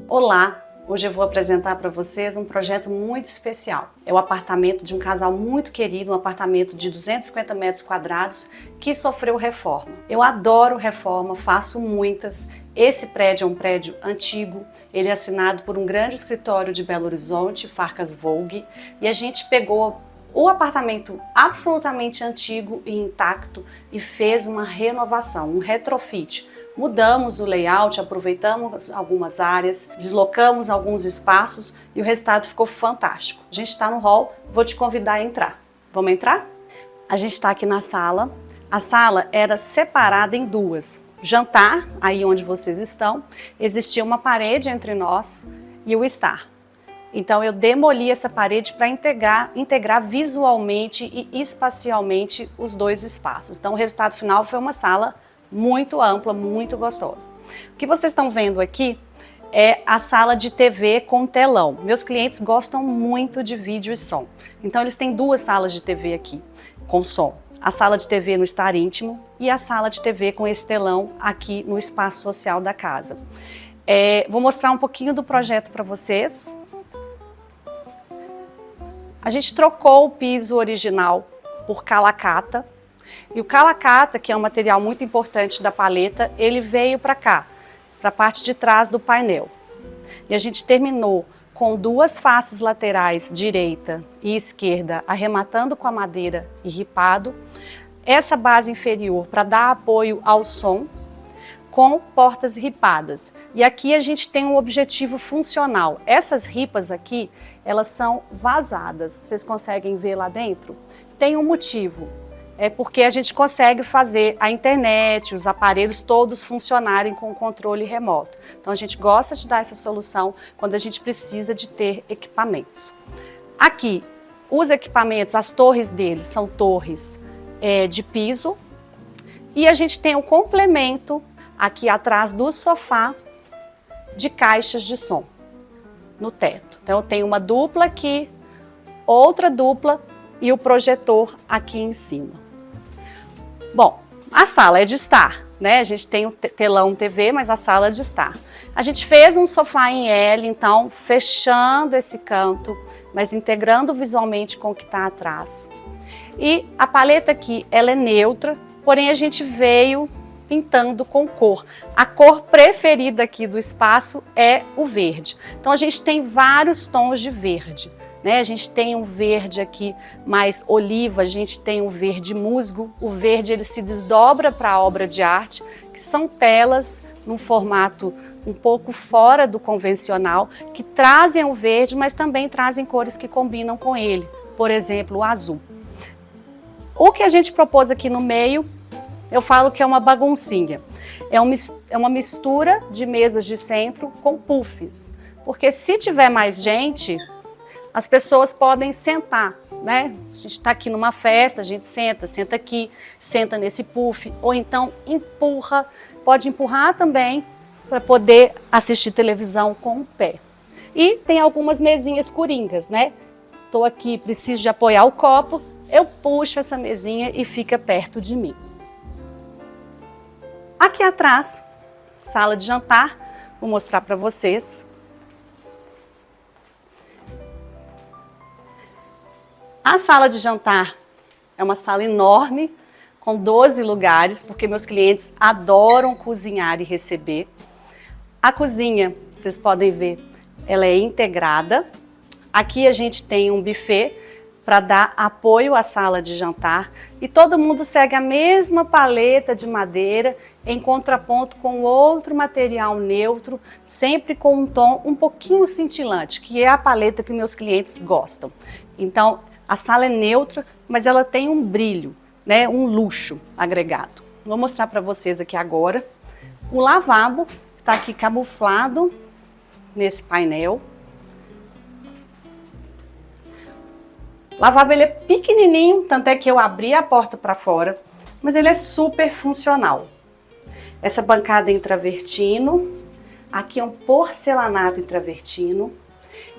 Olá! Hoje eu vou apresentar para vocês um projeto muito especial. É o apartamento de um casal muito querido, um apartamento de 250 metros quadrados que sofreu reforma. Eu adoro reforma, faço muitas. Esse prédio é um prédio antigo, ele é assinado por um grande escritório de Belo Horizonte, Farkas Vogue, e a gente pegou o apartamento absolutamente antigo e intacto e fez uma renovação, um retrofit. Mudamos o layout, aproveitamos algumas áreas, deslocamos alguns espaços e o resultado ficou fantástico. A gente está no hall, vou te convidar a entrar. Vamos entrar? A gente está aqui na sala. A sala era separada em duas. Jantar, aí onde vocês estão, existia uma parede entre nós e o estar. Então eu demoli essa parede para integrar visualmente e espacialmente os dois espaços. Então o resultado final foi uma sala muito ampla, muito gostosa. O que vocês estão vendo aqui é a sala de TV com telão. Meus clientes gostam muito de vídeo e som. Então eles têm duas salas de TV aqui com som. A sala de TV no estar íntimo e a sala de TV com esse telão aqui no espaço social da casa. Vou mostrar um pouquinho do projeto para vocês. A gente trocou o piso original por calacata. E o calacata, que é um material muito importante da paleta, ele veio para cá, para a parte de trás do painel. E a gente terminou com duas faces laterais, direita e esquerda, arrematando com a madeira e ripado. Essa base inferior para dar apoio ao som, com portas ripadas. E aqui a gente tem um objetivo funcional. Essas ripas aqui, elas são vazadas. Vocês conseguem ver lá dentro? Tem um motivo. É porque a gente consegue fazer a internet, os aparelhos todos funcionarem com o controle remoto. Então a gente gosta de dar essa solução quando a gente precisa de ter equipamentos. Aqui, os equipamentos, as torres deles são torres de piso. E a gente tem um complemento aqui atrás do sofá de caixas de som no teto. Então eu tenho uma dupla aqui, outra dupla e o projetor aqui em cima. Bom, a sala é de estar, né? A gente tem o telão TV, mas a sala é de estar. A gente fez um sofá em L, então fechando esse canto, mas integrando visualmente com o que está atrás. E a paleta aqui, ela é neutra, porém a gente veio pintando com cor. A cor preferida aqui do espaço é o verde. Então a gente tem vários tons de verde, né? A gente tem um verde aqui mais oliva, a gente tem um verde musgo. O verde ele se desdobra para a obra de arte, que são telas num formato um pouco fora do convencional, que trazem o verde, mas também trazem cores que combinam com ele. Por exemplo, o azul. O que a gente propôs aqui no meio, eu falo que é uma baguncinha. É uma mistura de mesas de centro com puffs. Porque se tiver mais gente, as pessoas podem sentar, né? A gente está aqui numa festa, a gente senta aqui, senta nesse puff, ou então empurra, pode empurrar também para poder assistir televisão com o pé. E tem algumas mesinhas coringas, né? Estou aqui, preciso de apoiar o copo, eu puxo essa mesinha e fica perto de mim. Aqui atrás, sala de jantar, vou mostrar para vocês. A sala de jantar é uma sala enorme, com 12 lugares, porque meus clientes adoram cozinhar e receber. A cozinha, vocês podem ver, ela é integrada. Aqui a gente tem um buffet para dar apoio à sala de jantar e todo mundo segue a mesma paleta de madeira em contraponto com outro material neutro, sempre com um tom um pouquinho cintilante, que é a paleta que meus clientes gostam. Então, a sala é neutra, mas ela tem um brilho, né, um luxo agregado. Vou mostrar para vocês aqui agora. O lavabo está aqui camuflado nesse painel. O lavabo ele é pequenininho, tanto é que eu abri a porta para fora, mas ele é super funcional. Essa bancada em travertino, aqui é um porcelanato em travertino.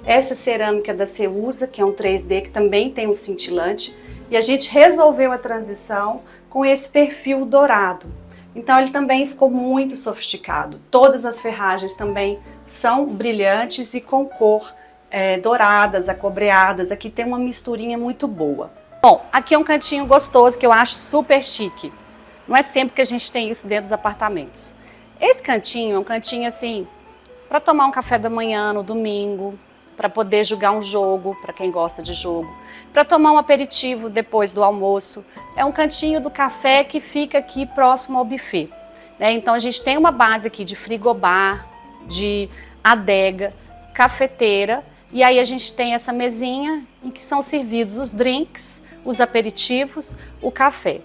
Essa cerâmica da Ceusa, que é um 3D, que também tem um cintilante. E a gente resolveu a transição com esse perfil dourado. Então ele também ficou muito sofisticado. Todas as ferragens também são brilhantes e com cor douradas, acobreadas. Aqui tem uma misturinha muito boa. Bom, aqui é um cantinho gostoso que eu acho super chique. Não é sempre que a gente tem isso dentro dos apartamentos. Esse cantinho é um cantinho assim, para tomar um café da manhã no domingo, para poder jogar um jogo, para quem gosta de jogo, para tomar um aperitivo depois do almoço. É um cantinho do café que fica aqui próximo ao buffet, né? Então a gente tem uma base aqui de frigobar, de adega, cafeteira, e aí a gente tem essa mesinha em que são servidos os drinks, os aperitivos, o café.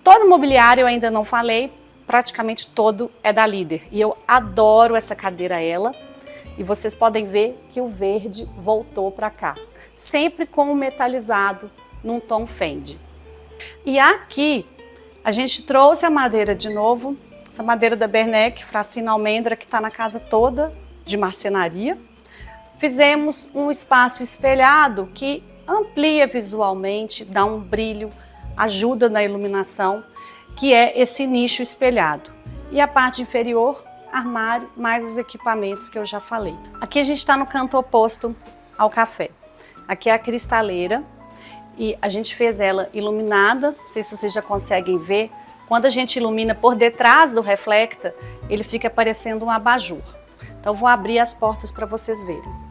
Todo o mobiliário eu ainda não falei, praticamente todo é da Líder. E eu adoro essa cadeira ela. E vocês podem ver que o verde voltou para cá. Sempre com o metalizado num tom Fendi. E aqui a gente trouxe a madeira de novo. Essa madeira da Bernec, Fracino Almendra, que está na casa toda de marcenaria. Fizemos um espaço espelhado que amplia visualmente, dá um brilho, ajuda na iluminação, que é esse nicho espelhado. E a parte inferior, armário, mais os equipamentos que eu já falei. Aqui a gente está no canto oposto ao café. Aqui é a cristaleira e a gente fez ela iluminada, não sei se vocês já conseguem ver. Quando a gente ilumina por detrás do reflector, ele fica parecendo um abajur. Então eu vou abrir as portas para vocês verem.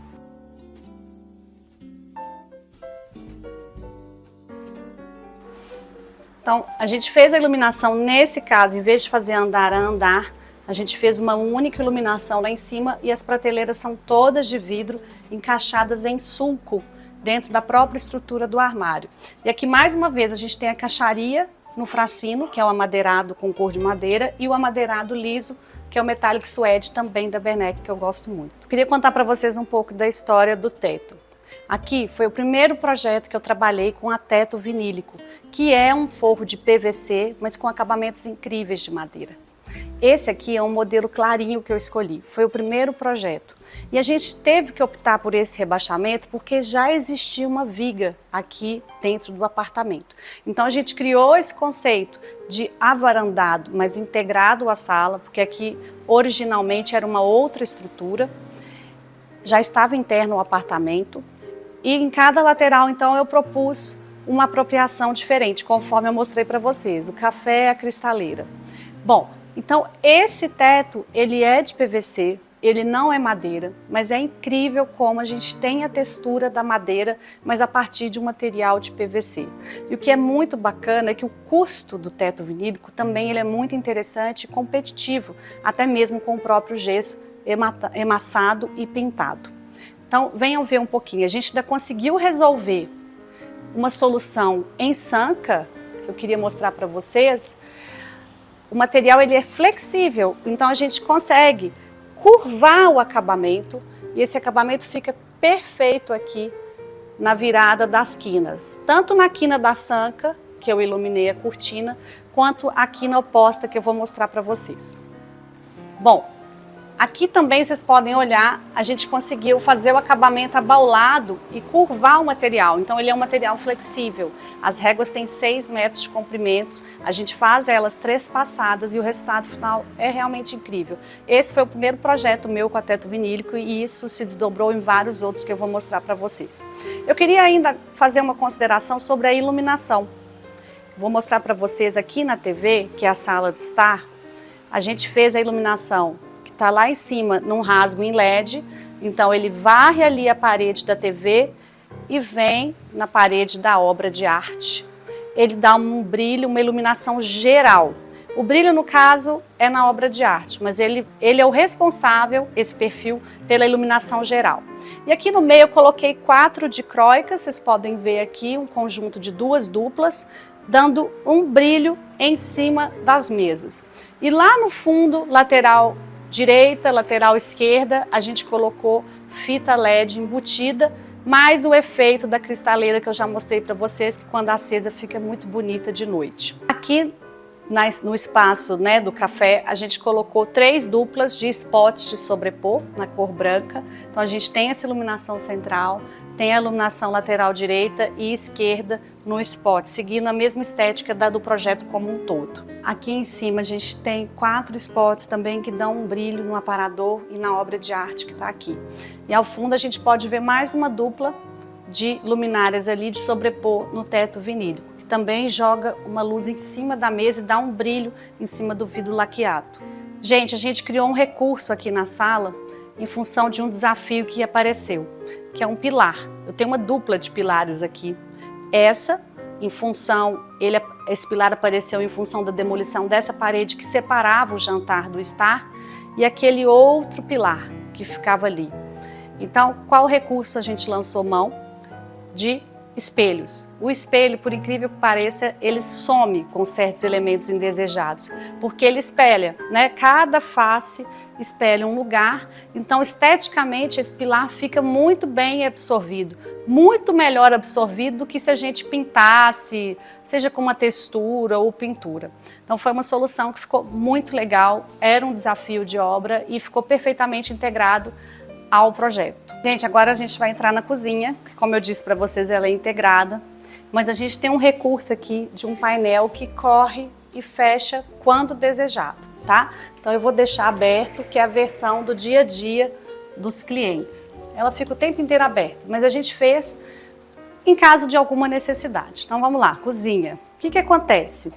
Então, a gente fez a iluminação, nesse caso, em vez de fazer andar a andar, a gente fez uma única iluminação lá em cima e as prateleiras são todas de vidro, encaixadas em sulco, dentro da própria estrutura do armário. E aqui, mais uma vez, a gente tem a caixaria no fracino, que é o amadeirado com cor de madeira, e o amadeirado liso, que é o metallic suede também da Bernec, que eu gosto muito. Queria contar para vocês um pouco da história do teto. Aqui foi o primeiro projeto que eu trabalhei com a teto vinílico, que é um forro de PVC, mas com acabamentos incríveis de madeira. Esse aqui é um modelo clarinho que eu escolhi, foi o primeiro projeto. E a gente teve que optar por esse rebaixamento porque já existia uma viga aqui dentro do apartamento. Então a gente criou esse conceito de avarandado, mas integrado à sala, porque aqui originalmente era uma outra estrutura, já estava interno ao apartamento. E em cada lateral, então, eu propus uma apropriação diferente, conforme eu mostrei para vocês. O café é a cristaleira. Bom, então esse teto, ele é de PVC, ele não é madeira, mas é incrível como a gente tem a textura da madeira, mas a partir de um material de PVC. E o que é muito bacana é que o custo do teto vinílico também ele é muito interessante e competitivo, até mesmo com o próprio gesso emassado e pintado. Então, venham ver um pouquinho. A gente ainda conseguiu resolver uma solução em sanca, que eu queria mostrar para vocês. O material ele é flexível, então a gente consegue curvar o acabamento e esse acabamento fica perfeito aqui na virada das quinas. Tanto na quina da sanca, que eu iluminei a cortina, quanto a quina oposta que eu vou mostrar para vocês. Bom, aqui também vocês podem olhar, a gente conseguiu fazer o acabamento abaulado e curvar o material. Então ele é um material flexível. As réguas têm 6 metros de comprimento, a gente faz elas 3 passadas e o resultado final é realmente incrível. Esse foi o primeiro projeto meu com a teto vinílico e isso se desdobrou em vários outros que eu vou mostrar para vocês. Eu queria ainda fazer uma consideração sobre a iluminação. Vou mostrar para vocês aqui na TV, que é a sala de estar, a gente fez a iluminação está lá em cima num rasgo em LED, então ele varre ali a parede da TV e vem na parede da obra de arte. Ele dá um brilho, uma iluminação geral. O brilho, no caso, é na obra de arte, mas ele é o responsável, esse perfil, pela iluminação geral. E aqui no meio eu coloquei 4 dicróicas, vocês podem ver aqui um conjunto de 2 duplas, dando um brilho em cima das mesas. E lá no fundo, lateral direita, lateral esquerda, a gente colocou fita LED embutida, mais o efeito da cristaleira que eu já mostrei para vocês, que quando acesa fica muito bonita de noite. Aqui no espaço, né, do café, a gente colocou 3 duplas de spots de sobrepor na cor branca. Então a gente tem essa iluminação central, tem a iluminação lateral direita e esquerda no spot, seguindo a mesma estética do projeto como um todo. Aqui em cima a gente tem 4 spots também que dão um brilho no aparador e na obra de arte que está aqui. E ao fundo a gente pode ver mais uma dupla de luminárias ali de sobrepor no teto vinílico, que também joga uma luz em cima da mesa e dá um brilho em cima do vidro laqueado. Gente, a gente criou um recurso aqui na sala em função de um desafio que apareceu, que é um pilar. Eu tenho uma dupla de pilares aqui. Essa, em função, esse pilar apareceu em função da demolição dessa parede que separava o jantar do estar e aquele outro pilar que ficava ali. Então, qual recurso a gente lançou mão? De espelhos. O espelho, por incrível que pareça, ele some com certos elementos indesejados, porque ele espelha, né? Cada face espelha um lugar, então esteticamente esse pilar fica muito bem absorvido, muito melhor absorvido do que se a gente pintasse, seja com uma textura ou pintura. Então foi uma solução que ficou muito legal, era um desafio de obra e ficou perfeitamente integrado ao projeto. Gente, agora a gente vai entrar na cozinha, que como eu disse para vocês, ela é integrada, mas a gente tem um recurso aqui de um painel que corre e fecha quando desejado, tá? Então eu vou deixar aberto, que é a versão do dia a dia dos clientes. Ela fica o tempo inteiro aberta, mas a gente fez em caso de alguma necessidade. Então vamos lá, cozinha. O que acontece?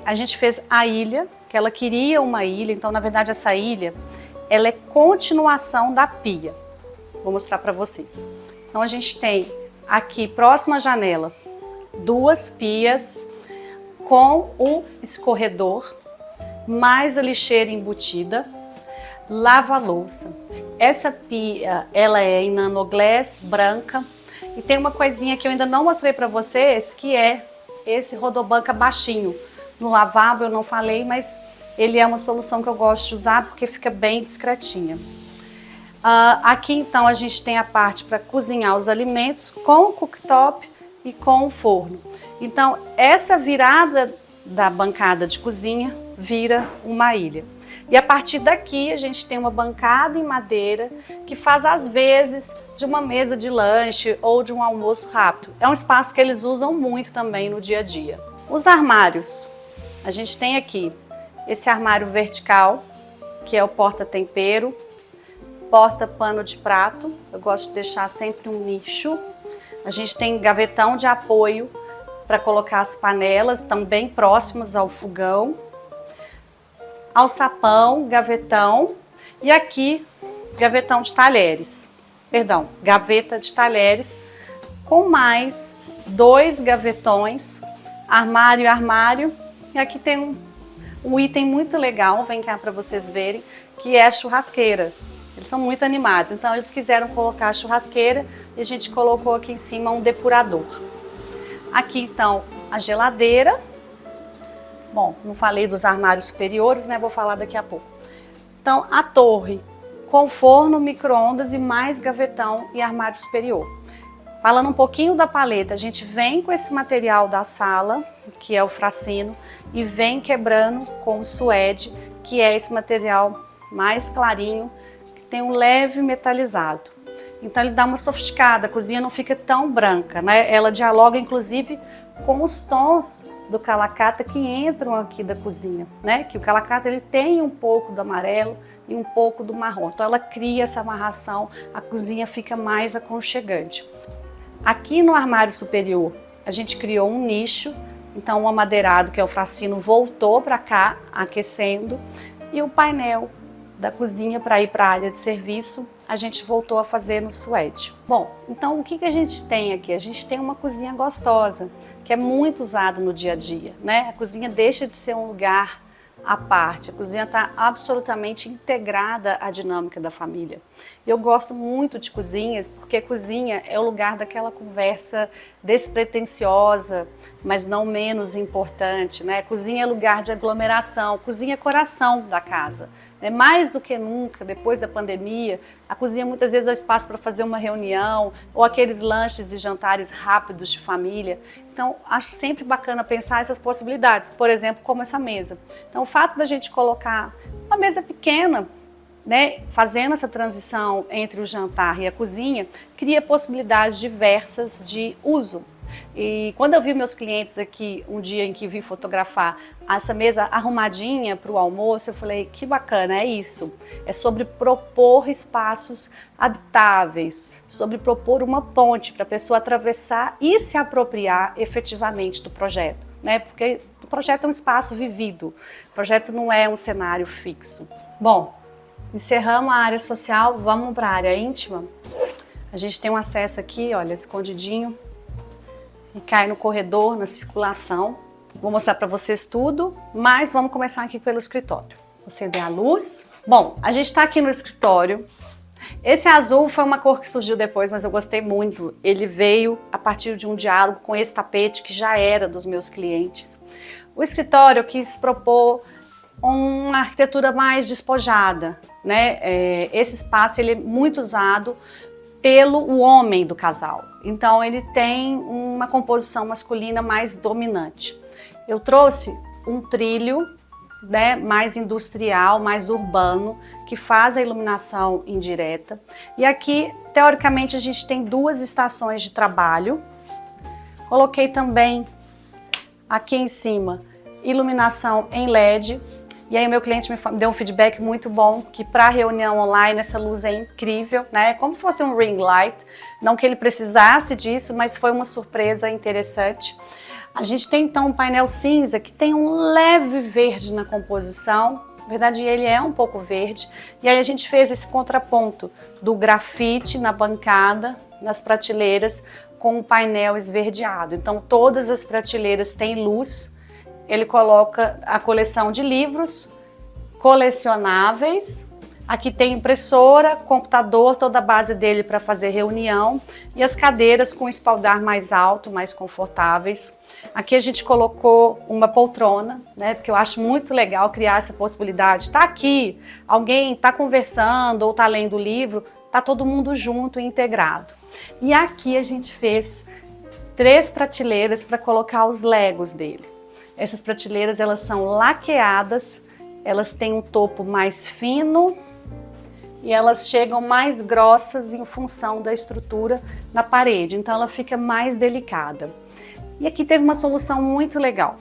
A gente fez a ilha, que ela queria uma ilha, então na verdade essa ilha ela é continuação da pia. Vou mostrar para vocês. Então a gente tem aqui, próximo à janela, 2 pias com o escorredor, mais a lixeira embutida, lava-louça. Essa pia, ela é em nanoglass, branca, e tem uma coisinha que eu ainda não mostrei para vocês, que é esse rodobanca baixinho. No lavabo eu não falei, mas ele é uma solução que eu gosto de usar porque fica bem discretinha. Aqui então a gente tem a parte para cozinhar os alimentos com o cooktop e com o forno. Então essa virada da bancada de cozinha vira uma ilha. E a partir daqui a gente tem uma bancada em madeira que faz às vezes de uma mesa de lanche ou de um almoço rápido. É um espaço que eles usam muito também no dia a dia. Os armários, a gente tem aqui esse armário vertical, que é o porta-tempero, porta-pano de prato. Eu gosto de deixar sempre um nicho. A gente tem gavetão de apoio para colocar as panelas, também próximas ao fogão. Alçapão, gavetão e aqui gavetão de talheres. Perdão, gaveta de talheres com mais 2 gavetões, armário e armário. E aqui tem um item muito legal, vem cá para vocês verem, que é a churrasqueira. Eles são muito animados, então eles quiseram colocar a churrasqueira e a gente colocou aqui em cima um depurador. Aqui então a geladeira. Bom, não falei dos armários superiores, né? Vou falar daqui a pouco. Então a torre com forno, micro-ondas e mais gavetão e armário superior. Falando um pouquinho da paleta, a gente vem com esse material da sala, que é o fracino, e vem quebrando com o suede, que é esse material mais clarinho, que tem um leve metalizado. Então ele dá uma sofisticada, a cozinha não fica tão branca, né? Ela dialoga inclusive com os tons do Calacatta que entram aqui da cozinha, né? Que o Calacatta ele tem um pouco do amarelo e um pouco do marrom. Então ela cria essa amarração, a cozinha fica mais aconchegante. Aqui no armário superior a gente criou um nicho, então o amadeirado, que é o fracino, voltou para cá aquecendo, e o painel da cozinha para ir para a área de serviço a gente voltou a fazer no suede. Bom, então o que a gente tem aqui? A gente tem uma cozinha gostosa, que é muito usado no dia a dia, né? A cozinha deixa de ser um lugar à parte, a cozinha está absolutamente integrada à dinâmica da família. Eu gosto muito de cozinhas, porque a cozinha é o lugar daquela conversa despretensiosa, mas não menos importante, né? A cozinha é lugar de aglomeração, cozinha é coração da casa. Mais do que nunca, depois da pandemia, a cozinha muitas vezes é espaço para fazer uma reunião ou aqueles lanches e jantares rápidos de família. Então, acho sempre bacana pensar essas possibilidades, por exemplo, como essa mesa. Então, o fato da gente colocar uma mesa pequena, né, fazendo essa transição entre o jantar e a cozinha, cria possibilidades diversas de uso. E quando eu vi meus clientes aqui, um dia em que vim fotografar essa mesa arrumadinha para o almoço, eu falei, que bacana, é isso. É sobre propor espaços habitáveis, sobre propor uma ponte para a pessoa atravessar e se apropriar efetivamente do projeto, né? Porque o projeto é um espaço vivido, o projeto não é um cenário fixo. Bom, encerramos a área social, vamos para a área íntima. A gente tem um acesso aqui, olha, escondidinho, e cai no corredor, na circulação. Vou mostrar para vocês tudo, mas vamos começar aqui pelo escritório. Vou acender a luz. Bom, a gente está aqui no escritório. Esse azul foi uma cor que surgiu depois, mas eu gostei muito. Ele veio a partir de um diálogo com esse tapete que já era dos meus clientes. O escritório eu quis propor uma arquitetura mais despojada, né? Esse espaço ele é muito usado pelo homem do casal, então ele tem uma composição masculina mais dominante. Eu trouxe um trilho, né, mais industrial, mais urbano, que faz a iluminação indireta. E aqui, teoricamente, a gente tem 2 estações de trabalho. Coloquei também aqui em cima iluminação em LED. E aí o meu cliente me deu um feedback muito bom, que para reunião online essa luz é incrível, né? É como se fosse um ring light, não que ele precisasse disso, mas foi uma surpresa interessante. A gente tem então um painel cinza que tem um leve verde na composição, na verdade ele é um pouco verde, e aí a gente fez esse contraponto do grafite na bancada, nas prateleiras, com o painel esverdeado. Então todas as prateleiras têm luz. Ele coloca a coleção de livros colecionáveis. Aqui tem impressora, computador, toda a base dele para fazer reunião e as cadeiras com espaldar mais alto, mais confortáveis. Aqui a gente colocou uma poltrona, né? Porque eu acho muito legal criar essa possibilidade. Tá aqui, alguém está conversando ou está lendo o livro, tá todo mundo junto e integrado. E aqui a gente fez 3 prateleiras para colocar os Legos dele. Essas prateleiras elas são laqueadas, elas têm um topo mais fino e elas chegam mais grossas em função da estrutura na parede, então ela fica mais delicada. E aqui teve uma solução muito legal.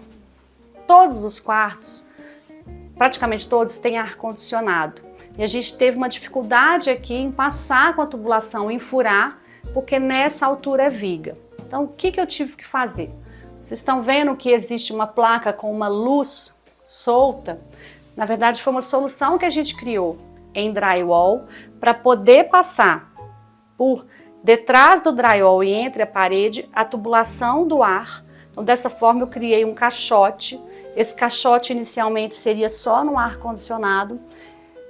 Todos os quartos, praticamente todos, têm ar-condicionado. E a gente teve uma dificuldade aqui em passar com a tubulação, em furar, porque nessa altura é viga. Então o que eu tive que fazer? Vocês estão vendo que existe uma placa com uma luz solta? Na verdade, foi uma solução que a gente criou em drywall para poder passar por detrás do drywall e entre a parede a tubulação do ar. Então, dessa forma, eu criei um caixote. Esse caixote inicialmente seria só no ar-condicionado.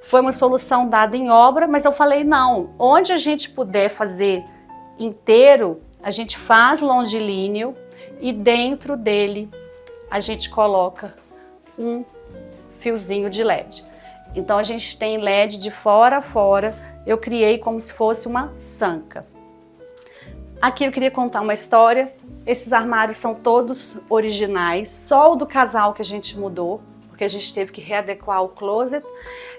Foi uma solução dada em obra, mas eu falei, não, onde a gente puder fazer inteiro, a gente faz longilíneo, e dentro dele a gente coloca um fiozinho de LED. Então a gente tem LED de fora a fora, eu criei como se fosse uma sanca. Aqui eu queria contar uma história. Esses armários são todos originais, só o do casal que a gente mudou, porque a gente teve que readequar o closet,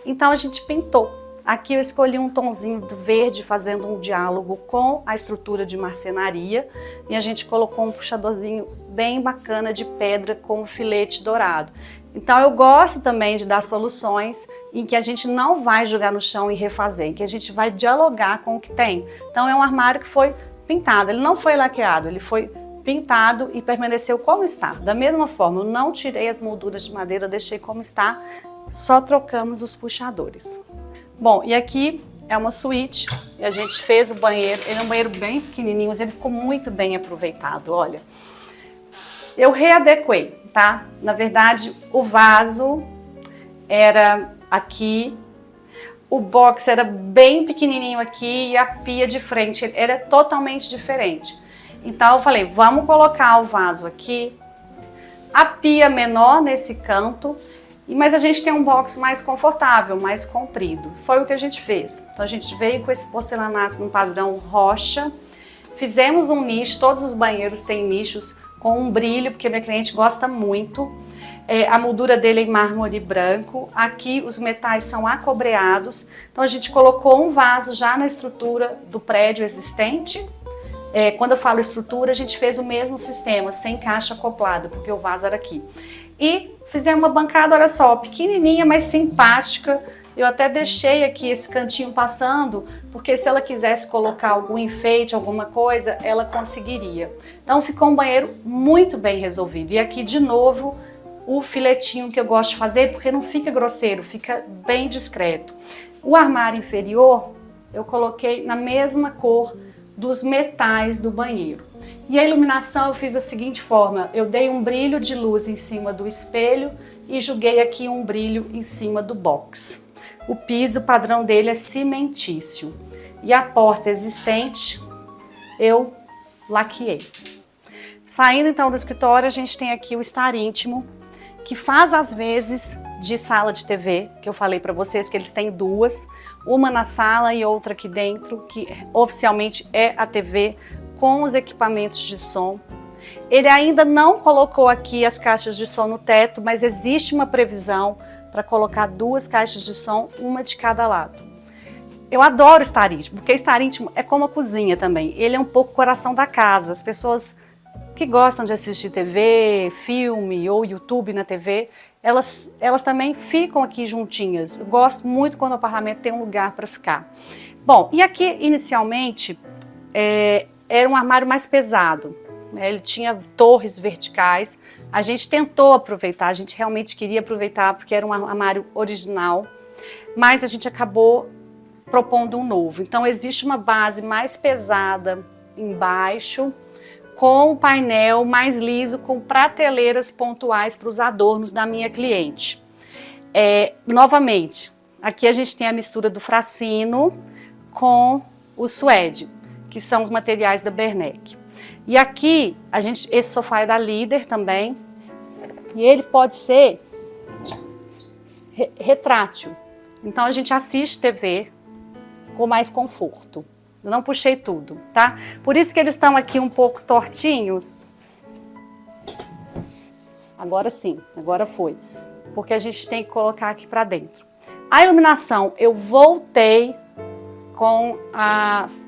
então a gente pintou. Aqui eu escolhi um tonzinho do verde, fazendo um diálogo com a estrutura de marcenaria, e a gente colocou um puxadorzinho bem bacana de pedra com um filete dourado. Então eu gosto também de dar soluções em que a gente não vai jogar no chão e refazer, em que a gente vai dialogar com o que tem. Então é um armário que foi pintado, ele não foi laqueado, ele foi pintado e permaneceu como está. Da mesma forma, eu não tirei as molduras de madeira, deixei como está, só trocamos os puxadores. Bom, e aqui é uma suíte, e a gente fez o banheiro, ele é um banheiro bem pequenininho, mas ele ficou muito bem aproveitado, olha. Eu readequei, tá? Na verdade, o vaso era aqui, o box era bem pequenininho aqui e a pia de frente era totalmente diferente. Então eu falei, vamos colocar o vaso aqui, a pia menor nesse canto, mas a gente tem um box mais confortável, mais comprido. Foi o que a gente fez. Então a gente veio com esse porcelanato no padrão rocha, fizemos um nicho, todos os banheiros têm nichos com um brilho, porque minha cliente gosta muito. A moldura dele é em mármore branco, aqui os metais são acobreados, então a gente colocou um vaso já na estrutura do prédio existente, Quando eu falo estrutura, a gente fez o mesmo sistema, sem caixa acoplada, porque o vaso era aqui. E fizemos uma bancada, olha só, pequenininha, mas simpática. Eu até deixei aqui esse cantinho passando, porque se ela quisesse colocar algum enfeite, alguma coisa, ela conseguiria. Então ficou um banheiro muito bem resolvido. E aqui de novo o filetinho que eu gosto de fazer, porque não fica grosseiro, fica bem discreto. O armário inferior eu coloquei na mesma cor dos metais do banheiro. E a iluminação eu fiz da seguinte forma, eu dei um brilho de luz em cima do espelho e joguei aqui um brilho em cima do box. O piso, o padrão dele é cimentício. E a porta existente, eu laqueei. Saindo então do escritório, a gente tem aqui o estar íntimo, que faz às vezes de sala de TV, que eu falei para vocês que eles têm duas, uma na sala e outra aqui dentro, que oficialmente é a TV com os equipamentos de som. Ele ainda não colocou aqui as caixas de som no teto, mas existe uma previsão para colocar 2 caixas de som, uma de cada lado. Eu adoro estar íntimo, porque estar íntimo é como a cozinha também. Ele é um pouco o coração da casa. As pessoas que gostam de assistir TV, filme ou YouTube na TV, elas também ficam aqui juntinhas. Eu gosto muito quando o apartamento tem um lugar para ficar. Bom, e aqui inicialmente era um armário mais pesado. Ele tinha torres verticais. A gente tentou aproveitar, a gente realmente queria aproveitar porque era um armário original, mas a gente acabou propondo um novo. Então existe uma base mais pesada embaixo, com o painel mais liso, com prateleiras pontuais para os adornos da minha cliente. Novamente, aqui a gente tem a mistura do fracino com o suede, que são os materiais da Bernec. E aqui, esse sofá é da Líder também, e ele pode ser retrátil. Então a gente assiste TV com mais conforto. Eu não puxei tudo, tá? Por isso que eles estão aqui um pouco tortinhos. Agora sim, agora foi. Porque a gente tem que colocar aqui para dentro. A iluminação, eu voltei com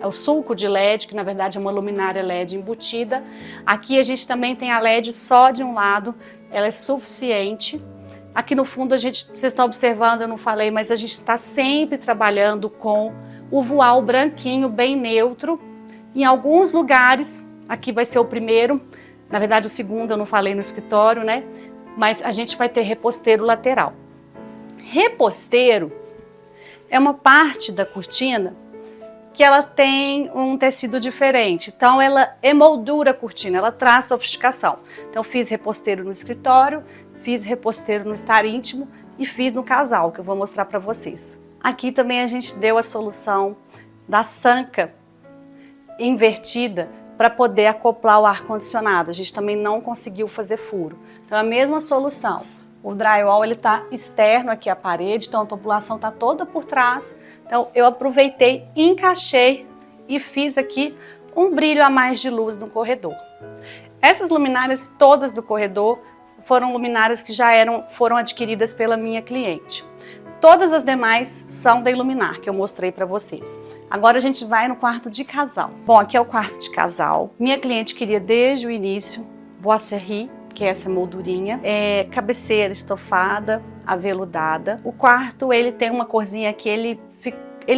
o sulco de LED, que na verdade é uma luminária LED embutida. Aqui a gente também tem a LED só de um lado, ela é suficiente. Aqui no fundo, vocês estão observando, eu não falei, mas a gente está sempre trabalhando com o voal branquinho, bem neutro. Em alguns lugares, aqui vai ser o primeiro, na verdade o segundo eu não falei no escritório, né? Mas a gente vai ter reposteiro lateral. Reposteiro é uma parte da cortina que ela tem um tecido diferente. Então ela emoldura a cortina, ela traz sofisticação. Então fiz reposteiro no escritório, fiz reposteiro no estar íntimo e fiz no casal, que eu vou mostrar para vocês. Aqui também a gente deu a solução da sanca invertida para poder acoplar o ar-condicionado. A gente também não conseguiu fazer furo. Então a mesma solução. O drywall ele está externo aqui à parede, então a tubulação está toda por trás. Então eu aproveitei, encaixei e fiz aqui um brilho a mais de luz no corredor. Essas luminárias todas do corredor foram luminárias que foram adquiridas pela minha cliente. Todas as demais são da Iluminar, que eu mostrei para vocês. Agora a gente vai no quarto de casal. Bom, aqui é o quarto de casal. Minha cliente queria desde o início boiserie, que é essa moldurinha, cabeceira estofada, aveludada. O quarto ele tem uma corzinha que ele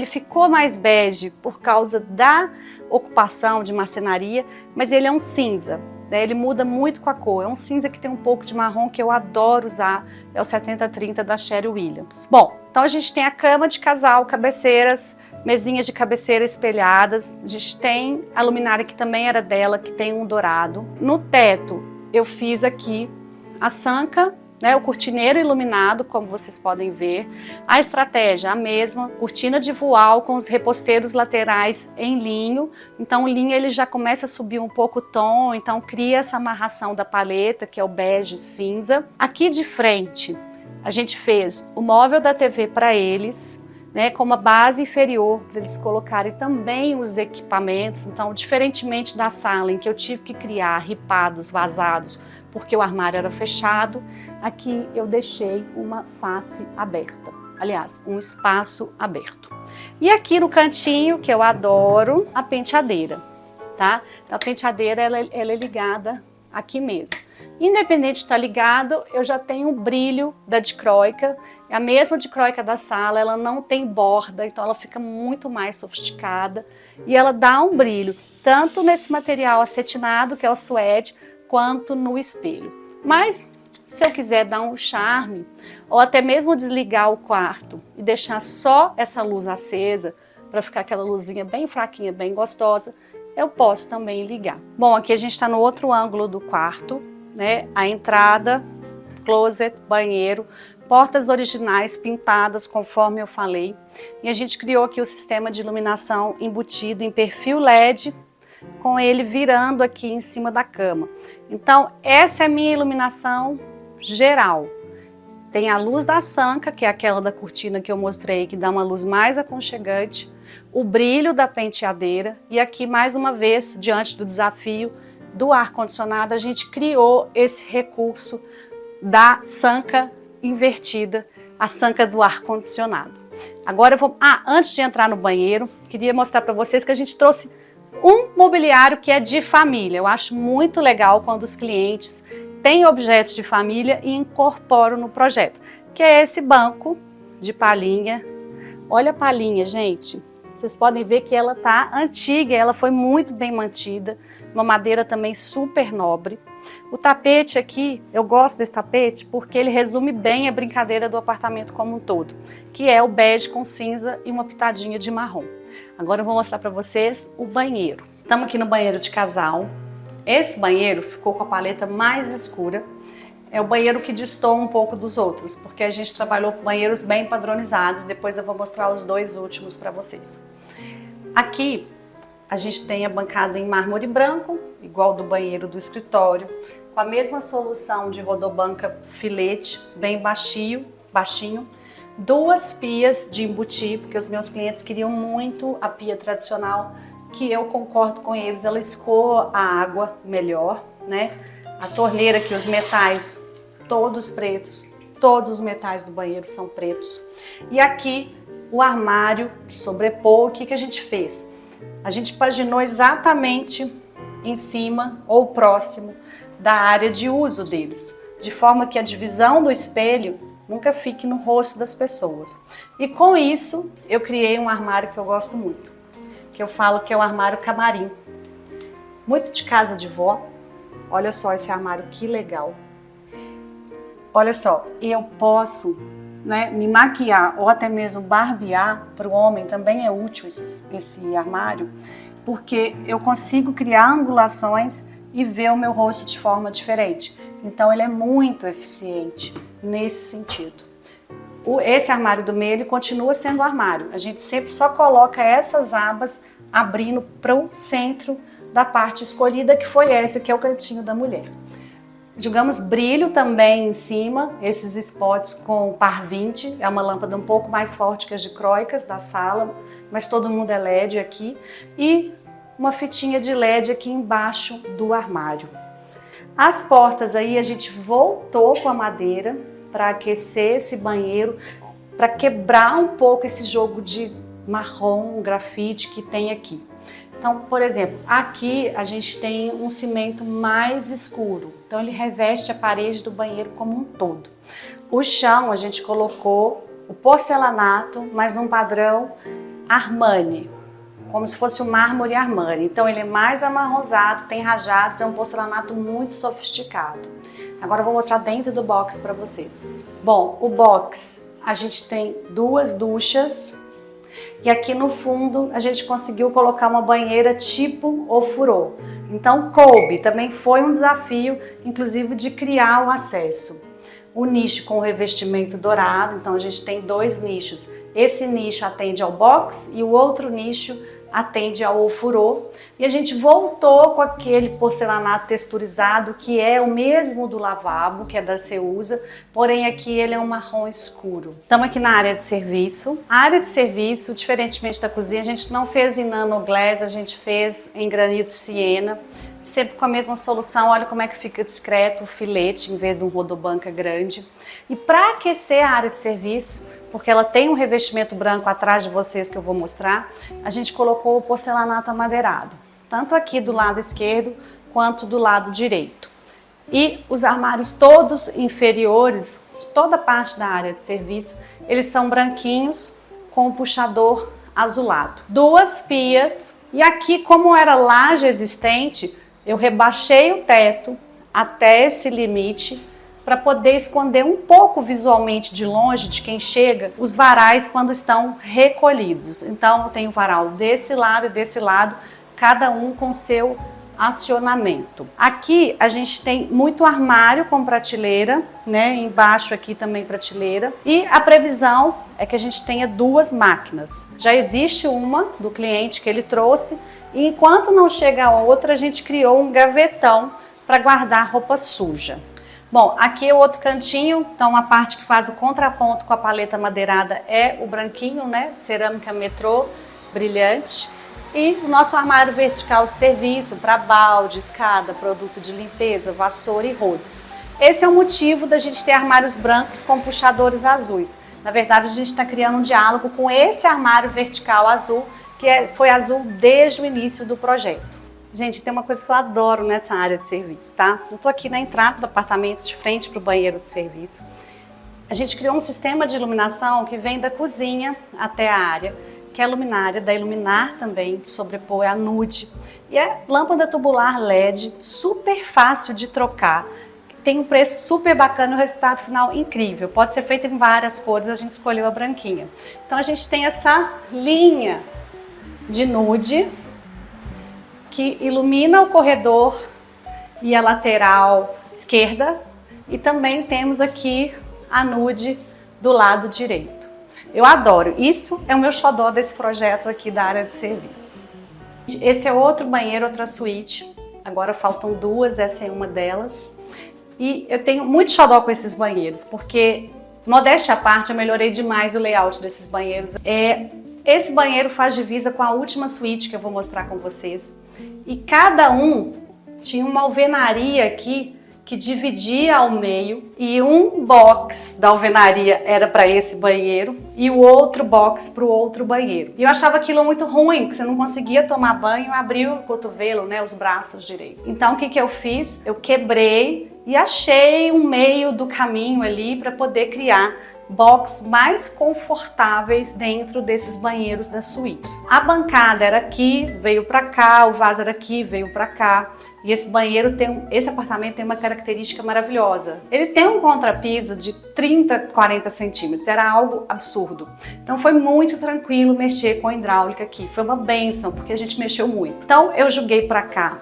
ficou mais bege por causa da ocupação de marcenaria, mas ele é um cinza. Ele muda muito com a cor, é um cinza que tem um pouco de marrom que eu adoro usar, é o 7030 da Sherry Williams. Bom, então a gente tem a cama de casal, cabeceiras, mesinhas de cabeceira espelhadas, a gente tem a luminária que também era dela, que tem um dourado. No teto eu fiz aqui a sanca, né, o cortineiro iluminado, como vocês podem ver. A estratégia a mesma, cortina de voal com os reposteiros laterais em linho. Então o linho ele já começa a subir um pouco o tom, então cria essa amarração da paleta, que é o bege cinza. Aqui de frente a gente fez o móvel da TV para eles, né, com uma base inferior para eles colocarem também os equipamentos. Então, diferentemente da sala em que eu tive que criar ripados vazados porque o armário era fechado, aqui eu deixei uma face aberta, aliás, um espaço aberto. E aqui no cantinho, que eu adoro, a penteadeira. tá? Então a penteadeira ela é ligada aqui mesmo. Independente de estar ligado, eu já tenho o brilho da dicróica, é a mesma dicróica da sala, ela não tem borda, então ela fica muito mais sofisticada e ela dá um brilho, tanto nesse material acetinado, que é o suede, quanto no espelho. Mas se eu quiser dar um charme, ou até mesmo desligar o quarto e deixar só essa luz acesa, para ficar aquela luzinha bem fraquinha, bem gostosa, eu posso também ligar. Bom, aqui a gente está no outro ângulo do quarto, né? A entrada, closet, banheiro, portas originais pintadas conforme eu falei. E a gente criou aqui o sistema de iluminação embutido em perfil LED, com ele virando aqui em cima da cama. Então, essa é a minha iluminação geral. Tem a luz da sanca, que é aquela da cortina que eu mostrei, que dá uma luz mais aconchegante, o brilho da penteadeira e aqui, mais uma vez, diante do desafio do ar-condicionado, a gente criou esse recurso da sanca invertida, a sanca do ar-condicionado. Agora eu vou... antes de entrar no banheiro, queria mostrar para vocês que a gente trouxe um mobiliário que é de família. Eu acho muito legal quando os clientes têm objetos de família e incorporam no projeto, que é esse banco de palhinha. Olha a palhinha, gente. Vocês podem ver que ela tá antiga, ela foi muito bem mantida, uma madeira também super nobre. O tapete aqui, eu gosto desse tapete porque ele resume bem a brincadeira do apartamento como um todo, que é o bege com cinza e uma pitadinha de marrom. Agora eu vou mostrar para vocês o banheiro. Estamos aqui no banheiro de casal. Esse banheiro ficou com a paleta mais escura. É o banheiro que destoa um pouco dos outros, porque a gente trabalhou com banheiros bem padronizados. Depois eu vou mostrar os dois últimos para vocês. Aqui a gente tem a bancada em mármore branco, igual do banheiro do escritório, com a mesma solução de rodobanca filete, bem baixinho. Duas pias de embutir, porque os meus clientes queriam muito a pia tradicional, que eu concordo com eles, ela escoa a água melhor, né? A torneira aqui, os metais, todos pretos, todos os metais do banheiro são pretos. E aqui o armário de sobrepor, o que a gente fez? A gente paginou exatamente em cima ou próximo da área de uso deles, de forma que a divisão do espelho nunca fique no rosto das pessoas. E com isso, eu criei um armário que eu gosto muito, que eu falo que é o armário camarim. Muito de casa de vó. Olha só esse armário, que legal. Olha só, eu posso, né, me maquiar ou até mesmo barbear. Para o homem também é útil esse armário, porque eu consigo criar angulações e ver o meu rosto de forma diferente. Então ele é muito eficiente nesse sentido. Esse armário do meio ele continua sendo armário. A gente sempre só coloca essas abas abrindo para o centro da parte escolhida, que foi essa, que é o cantinho da mulher. Digamos, brilho também em cima, esses spots com par 20, é uma lâmpada um pouco mais forte que as dicróicas da sala, mas todo mundo é LED aqui. E uma fitinha de LED aqui embaixo do armário. As portas aí a gente voltou com a madeira para aquecer esse banheiro, para quebrar um pouco esse jogo de marrom, grafite que tem aqui. Então, por exemplo, aqui a gente tem um cimento mais escuro, então ele reveste a parede do banheiro como um todo. O chão a gente colocou o porcelanato, mas num padrão Armani, como se fosse um mármore Armani. Então ele é mais amarronzado, tem rajados, é um porcelanato muito sofisticado. Agora eu vou mostrar dentro do box para vocês. Bom, o box, a gente tem duas duchas e aqui no fundo a gente conseguiu colocar uma banheira tipo ofurô. Então coube, também foi um desafio, inclusive de criar o acesso. O nicho com o revestimento dourado, então a gente tem dois nichos. Esse nicho atende ao box e o outro nicho atende ao ofurô. E a gente voltou com aquele porcelanato texturizado que é o mesmo do lavabo, que é da Ceusa, porém aqui ele é um marrom escuro. Estamos aqui na área de serviço. A área de serviço, diferentemente da cozinha, a gente não fez em nanoglass, a gente fez em granito siena, sempre com a mesma solução. Olha como é que fica discreto o filete em vez de um rodobanca grande. E para aquecer a área de serviço, porque ela tem um revestimento branco atrás de vocês que eu vou mostrar, a gente colocou o porcelanato amadeirado. tanto aqui do lado esquerdo quanto do lado direito. E os armários todos inferiores, toda a parte da área de serviço, eles são branquinhos com o puxador azulado. Duas pias, e aqui, como era laje existente, eu rebaixei o teto até esse limite para poder esconder um pouco visualmente de longe de quem chega os varais quando estão recolhidos. Então eu tenho varal desse lado e desse lado, cada um com seu acionamento. Aqui a gente tem muito armário com prateleira, né? Embaixo aqui também prateleira. E a previsão é que a gente tenha duas máquinas. Já existe uma do cliente que ele trouxe e enquanto não chega a outra, a gente criou um gavetão para guardar roupa suja. Bom, aqui é o outro cantinho, então a parte que faz o contraponto com a paleta madeirada é o branquinho, né? Cerâmica metrô, brilhante. E o nosso armário vertical de serviço para balde, escada, produto de limpeza, vassoura e rodo. Esse é o motivo da gente ter armários brancos com puxadores azuis. Na verdade, a gente está criando um diálogo com esse armário vertical azul, que foi azul desde o início do projeto. Gente, tem uma coisa que eu adoro nessa área de serviço, tá? Eu tô aqui na entrada do apartamento, de frente para o banheiro de serviço. A gente criou um sistema de iluminação que vem da cozinha até a área, que é a luminária da Iluminar também, que sobrepõe a Nude. E é lâmpada tubular LED, super fácil de trocar, tem um preço super bacana e o resultado final incrível. Pode ser feito em várias cores, a gente escolheu a branquinha. Então a gente tem essa linha de nude, que ilumina o corredor e a lateral esquerda, e também temos aqui a nude do lado direito. Eu adoro, isso é o meu xodó desse projeto aqui da área de serviço. Esse é outro banheiro, outra suíte, agora faltam duas, essa é uma delas. E eu tenho muito xodó com esses banheiros, porque, modéstia à parte, eu melhorei demais o layout desses banheiros. Esse banheiro faz divisa com a última suíte que eu vou mostrar com vocês. E cada um tinha uma alvenaria aqui que dividia ao meio e um box da alvenaria era para esse banheiro e o outro box para o outro banheiro. E eu achava aquilo muito ruim, porque você não conseguia tomar banho e abrir o cotovelo, né, os braços direito. Então o que eu fiz? Eu quebrei e achei um meio do caminho ali para poder criar box mais confortáveis dentro desses banheiros das suítes. A bancada era aqui, veio para cá, o vaso era aqui, veio para cá. E esse banheiro esse apartamento tem uma característica maravilhosa. Ele tem um contrapiso de 30, 40 centímetros, era algo absurdo. Então foi muito tranquilo mexer com a hidráulica aqui, foi uma bênção, porque a gente mexeu muito. Então eu joguei para cá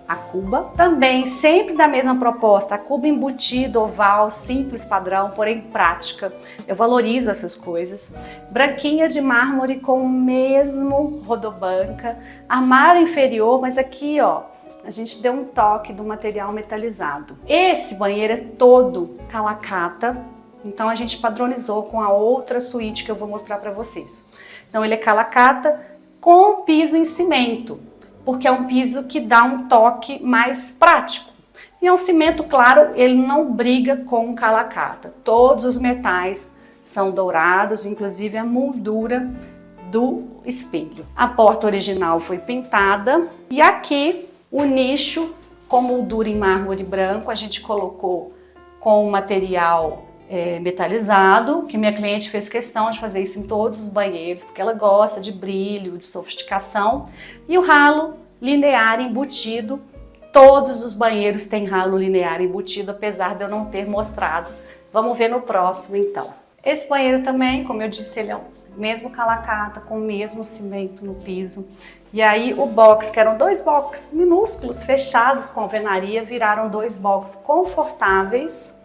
a cuba, também sempre da mesma proposta, a cuba embutida, oval, simples, padrão, porém prática. Eu valorizo essas coisas. Branquinha de mármore com o mesmo rodobanca, armário inferior, mas aqui ó, a gente deu um toque do material metalizado. Esse banheiro é todo calacata, então a gente padronizou com a outra suíte que eu vou mostrar para vocês. Então ele é calacata com piso em cimento, porque é um piso que dá um toque mais prático. E é um cimento, claro, ele não briga com o calacata. Todos os metais são dourados, inclusive a moldura do espelho. A porta original foi pintada e aqui o nicho com moldura em mármore branco a gente colocou com material metalizado, que minha cliente fez questão de fazer isso em todos os banheiros, porque ela gosta de brilho, de sofisticação. E o ralo linear embutido, todos os banheiros têm ralo linear embutido, apesar de eu não ter mostrado. Vamos ver no próximo então. Esse banheiro também, como eu disse, ele é o mesmo calacata, com o mesmo cimento no piso. E aí o box, que eram dois boxes minúsculos, fechados com alvenaria, viraram dois boxes confortáveis,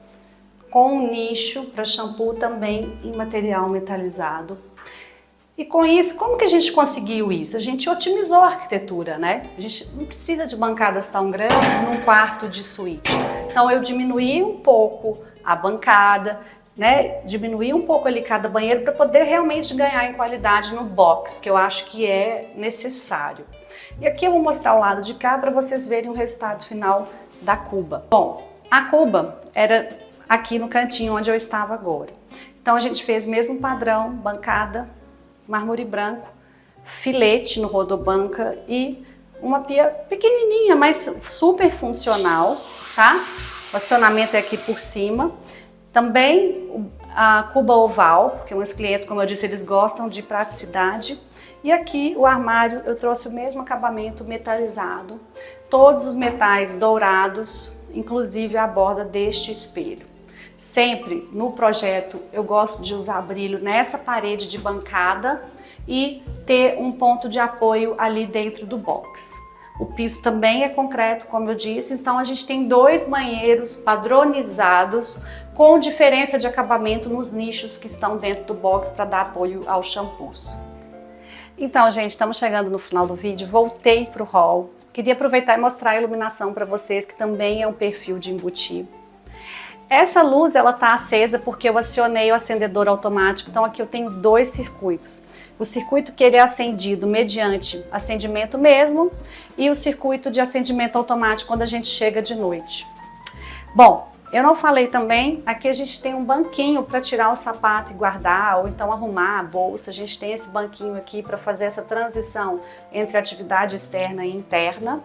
com um nicho para shampoo também em material metalizado. E com isso, como que a gente conseguiu isso? A gente otimizou a arquitetura, né? A gente não precisa de bancadas tão grandes num quarto de suíte. Então eu diminuí um pouco a bancada, né? Diminuí um pouco ali cada banheiro para poder realmente ganhar em qualidade no box, que eu acho que é necessário. E aqui eu vou mostrar o lado de cá para vocês verem o resultado final da cuba. Bom, a cuba era aqui no cantinho onde eu estava agora. Então a gente fez o mesmo padrão, bancada, mármore branco, filete no rodobanca e uma pia pequenininha, mas super funcional, tá? O acionamento é aqui por cima. Também a cuba oval, porque meus clientes, como eu disse, eles gostam de praticidade. E aqui o armário eu trouxe o mesmo acabamento metalizado, todos os metais dourados, inclusive a borda deste espelho. Sempre no projeto eu gosto de usar brilho nessa parede de bancada e ter um ponto de apoio ali dentro do box. O piso também é concreto, como eu disse, então a gente tem 2 banheiros padronizados com diferença de acabamento nos nichos que estão dentro do box para dar apoio aos shampoos. Então, gente, estamos chegando no final do vídeo, voltei para o hall. Queria aproveitar e mostrar a iluminação para vocês, que também é um perfil de embutir. Essa luz, ela está acesa porque eu acionei o acendedor automático, então aqui eu tenho 2 circuitos. O circuito que ele é acendido mediante acendimento mesmo e o circuito de acendimento automático quando a gente chega de noite. Bom, eu não falei também, aqui a gente tem um banquinho para tirar o sapato e guardar, ou então arrumar a bolsa. A gente tem esse banquinho aqui para fazer essa transição entre atividade externa e interna.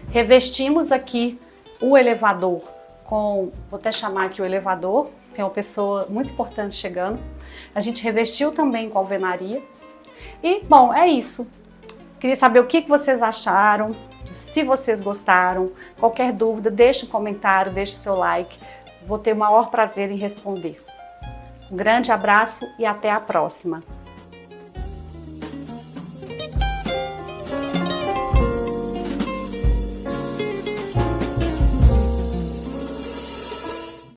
Revestimos aqui o elevador com, vou até chamar aqui o elevador, tem uma pessoa muito importante chegando. A gente revestiu também com alvenaria. E, bom, é isso. Queria saber o que vocês acharam. Se vocês gostaram, qualquer dúvida, deixe um comentário, deixe seu like. Vou ter o maior prazer em responder. Um grande abraço e até a próxima!